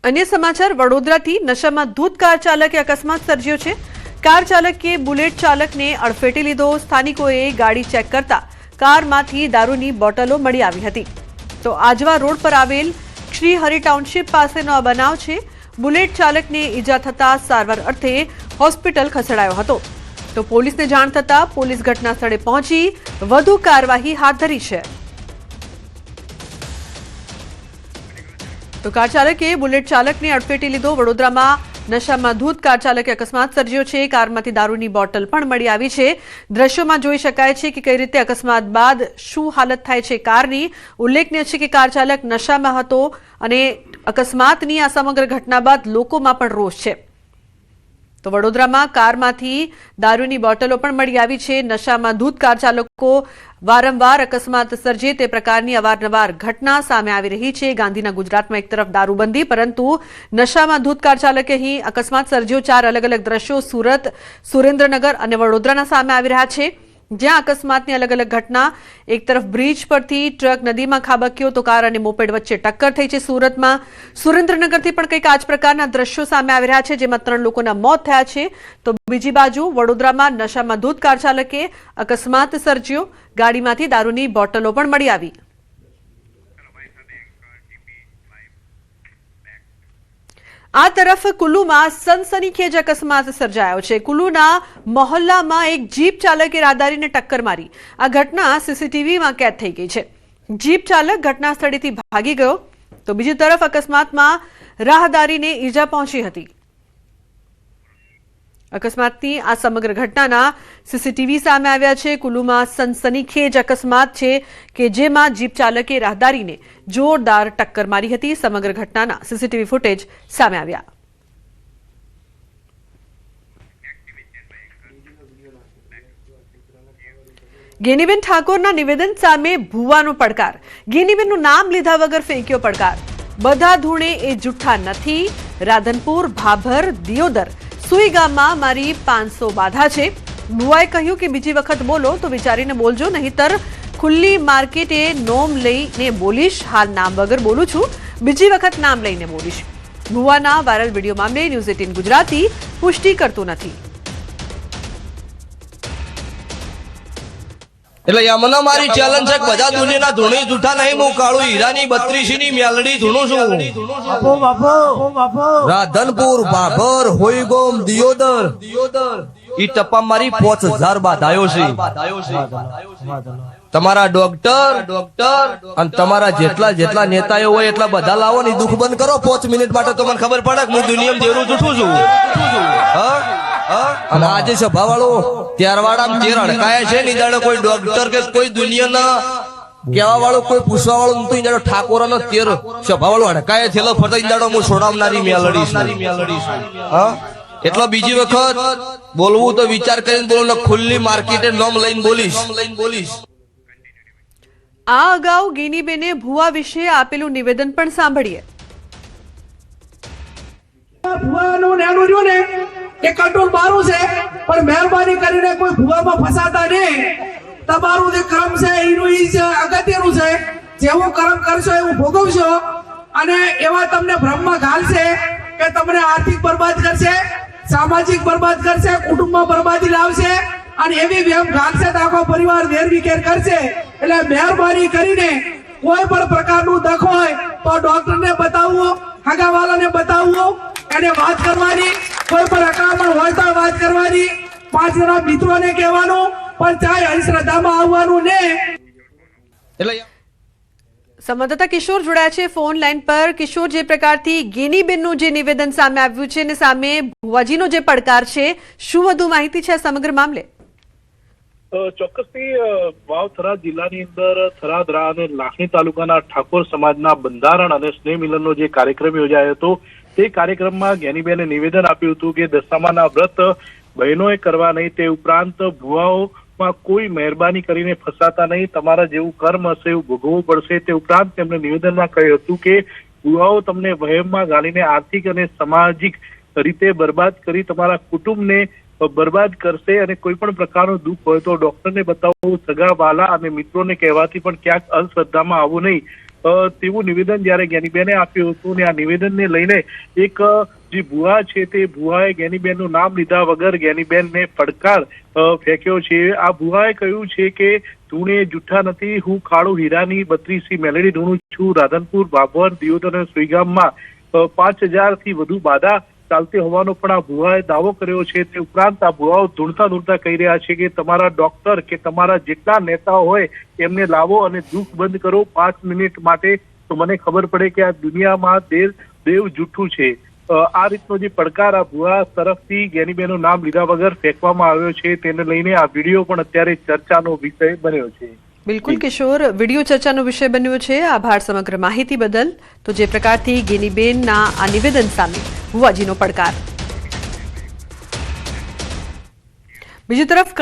अन्य समाचार वडोदराथी नशामां धूत कार चालके अकस्मात सर्ज्यो छे। Car चालके bullet चालकने अडफेटे लीधो। स्थानिकोए गाड़ी चेक करता कारमांथी दारूनी बोटलो मळी आवी हती। तो આજવા रोड पर आवेल श्रीहरि टाउनशिप पासेनो आ बनाव छे। बुलेट चालकने ईजा थता सारवार अर्थे होस्पिटल खसेडायो हतो। तो पोलीसने जाण थता पोलीस घटना स्थळे पहोंची વધુ કાર્યવાહી હાથ ધરી છે। तो कार चालके बुलेट चालकने अडफेटे लीधो। वडोदरामां नशामां धूत कार चालके अकस्मात सर्ज्यो छे। कारमांथी दारूनी बोटल पण मळी आवी छे। दृश्योमां जोई शकाय छे के कई रीते अकस्मात बाद शुं हालत थाय छे कारनी। उल्लेखनीय छे के कार चालक नशामां हतो अने अकस्मातनी आ समग्र घटना बाद लोकोमां पण रोष छे। तो वडोदरामां कारमांथी दारूनी बोटलो पण मळी आवी छे। नशामां धूत कार चालको वारंवार अकस्मात सर्जे ते प्रकारनी अवारनवार घटना सामे आवी रही छे। गांधीना गुजरातमां एक तरफ दारूबंधी परंतु नशामां धूत कार चालके अहीं अकस्मात सर्ज्यो। 4 अलग अलग दृश्यो सूरत, सुरेन्द्रनगर अने वडोदराना सामे आवी रह्या छे, ज्यां अकस्मातनी अलग अलग घटना। एक तरफ ब्रिज परथी ट्रक नदीमां खाबक्यो तो कार अने मोपेड वच्चे टक्कर थई छे। सूरतमां सुरेन्द्रनगरथी पण कंईक आ ज प्रकारना दृश्यो सामे आवी रह्या छे, जेमां 3 लोकोना मोत थया छे। तो बीजी बाजु वडोदरामां नशामां धूत कार चालके अकस्मात सर्ज्यो। गाड़ीमांथी दारूनी बोटलो पण मळी आवी। आ तरफ कुल्लूमां सनसनीखेज अकस्मात सर्जायो छे। कुल्लूना मोहल्लामां एक जीप चालके राहदारीने टक्कर मारी। आ घटना सीसीटीवीमां कैद थई गई छे। जीप चालक घटना स्थळेथी भागी गयो। तो बीजी तरफ अकस्मातमां राहदारीने ईजा पहोंची हती। अकस्मातनी आ समग्र घटनाना सीसीटीवी सामे आव्या छे। कुल्लूमां सनसनीखेज अकस्मात छे के जेमां जीप चालके राहदारीने जोरदार टक्कर मारी हती। समग्र घटनाना सीसीटीवी फूटेज सामे आव्या। ગેનીબેન ઠાકોરના નિવેદન સામે ભુવાનો પડકાર। ગેનીબેનનું નામ લીધા વગર ફેંક્યો પડકાર। બધા ધૂણે એ જુઠ્ઠા નથી। રાધનપુર, ભાભર, દિયોદર, સુઈ ગામમાં મારી 500 બાધા છે। ભુવાએ કહ્યું કે બીજી વખત બોલો તો વિચારીને બોલજો, નહીતર ખુલ્લી માર્કેટે નોમ લઈને બોલીશ। હાલ નામ વગર બોલું છું, બીજી વખત નામ લઈને બોલીશ। ભુવાના વાયરલ વિડીયો મામલે ન્યૂઝ 18 ગુજરાતી પુષ્ટિ કરતું નથી। એટલે યમના મારી ચેલેન્જ છે બધા દુનિયાના ધૂણી જૂઠા નહીં હું કાળુ હીરાની 32 ની મેલડી ધૂણું છું। બાપો રાધનપુર, ભાભર, હોઈગોમ, દિયોદર ઈ ટપ્પા મારી 5000 બાધાયો છે। તમારા ડોક્ટર અને તમારા જેટલા નેતાઓ હોય એટલા બધા લાવો ને દુઃખ બંધ કરો 5 મિનિટ માટે તો મને ખબર પડે કે હું દુનિયામાં જેરું જૂઠું છું। અને આજે સભાવાળો ત્યારવાડા તેર અડકાયા છે ની જાણે કોઈ ડોક્ટર કે કોઈ દુનિયાના કેવા વાળો કોઈ પૂછવા વાળો નતું જાણો ઠાકોરનો તેર સભાવાળો અડકાયા થેલો ફરતા જાણો હું છોડાવનારી મેલડી છું। હા એટલે બીજી વખત બોલવું તો વિચાર કરીને બોલો ને ખુલ્લી માર્કેટે નોમ લઈને બોલીશ। આ અગાઉ ગેનીબેને ભુવા વિશે આપેલું નિવેદન પણ સાંભળીએ। ભુવાનું નેનું રહ્યું ને એ કંટ્રોલ મારું છે, પણ મહેરબાની કરીને કોઈ ભુવામાં ફસાતા નહીં। તમારું જે કર્મ છે એનું ઈ જ અગત્યનું છે। જેવું કર્મ કરશો એવું ભોગવશો। અને એવા તમને ભ્રમમાં ઘાલશે કે તમને આર્થિક બરબાદ કરશે, સામાજિક બરબાદ કરશે, કુટુંબમાં બરબાદી લાવશે અને એવી વેમ ઘાલશે તો આખો પરિવાર વેરવિખેર કરશે। એટલે મહેરબાની કરીને કોઈ પણ પ્રકારનું દખ હોય તો ડોક્ટરને બતાવવું, હગાવાલાને બતાવવું, એને વાત કરવાની। કોઈ પણ અકામણ હોય તો વાત કરવાની। 5 જણા મિત્રોને કહેવાનું, પણ ચાહે અંધશ્રદ્ધામાં આવવાનું ને। એટલે સંવાદદાતા કિશોર જોડાયા છે ફોન લાઈન પર। કિશોર, જે પ્રકારથી ગેનીબેનનું જે નિવેદન સામે આવ્યું છે અને સામે ભુવાજીનો જે પડકાર છે, શું વધુ માહિતી છે આ સમગ્ર મામલે? ચોક્કસથી વાવ થરાદ જિલ્લાની અંદર થરાદરા અને લાખણી તાલુકાના ઠાકોર સમાજના બંધારણ અને સ્નેહ મિલનનો જે કાર્યક્રમ યોજાયો હતો તે કાર્યક્રમમાં જ્ઞાનીબેને નિવેદન આપ્યું હતું કે દશામાના વ્રત બહેનોએ કરવા નહીં, તે ઉપરાંત ભુવાઓમાં કોઈ મહેરબાની કરીને ફસાતા નહીં, તમારા જેવું કર્મ હશે એવું ભોગવવું પડશે। તે ઉપરાંત તેમણે નિવેદનમાં કહ્યું હતું કે ભુવાઓ તમને વહેમમાં ગાલીને આર્થિક અને સામાજિક રીતે બરબાદ કરી તમારા કુટુંબને બરબાદ કરશે અને કોઈ પણ પ્રકારનું દુઃખ હોય તો ડોક્ટરને બતાવવું, સગા વાલા અને મિત્રોને કહેવાથી પણ ક્યાંક અંધશ્રદ્ધામાં આવવું નહીં। તેવું નિવેદન જ્યારે જ્ઞાનીબેને આપ્યું હતું ને આ નિવેદનને લઈને એક જે ભુવા છે તે ભુવાએ જ્ઞાનીબેનનું નામ લીધા વગર જ્ઞાનીબેનને પડકાર ફેંક્યો છે. આ ભુવાએ કહ્યું છે કે ધૂણે જૂઠા નથી, હું કાળુ હીરાની 32 મેલડી ધૂણું છું. રાધનપુર, ભાભર, દિયોદર અને સુઈગામમાં 5000 થી વધુ બાધા ચાલતી હોવાનો પણ આ ભુવાએ દાવો કર્યો છે. તે ઉપરાંત આ ભુવાઓ ધૂણતા કહી રહ્યા છે કે તમારા ડોક્ટર કે તમારા જેટલા નેતાઓ હોય એમને લાવો અને દુઃખ બંધ કરો 5 મિનિટ માટે, તો મને ખબર પડે કે આ દુનિયામાં દેવ જૂઠું છે. આ રીતનો જે પડકાર આ ભુવા તરફથી જ્ઞાનીબેનનું નામ લીધા વગર ફેંકવામાં આવ્યો છે, તેને લઈને આ વિડીયો પણ અત્યારે ચર્ચાનો વિષય બન્યો છે. બિલકુલ કિશોર, વિડીયો ચર્ચાનો વિષય બન્યો છે. આભાર સમગ્ર માહિતી બદલ. તો જે પ્રકારથી જ્ઞાનીબેનના આ નિવેદન સામે ભુવાજીનો પડકાર. બીજી તરફ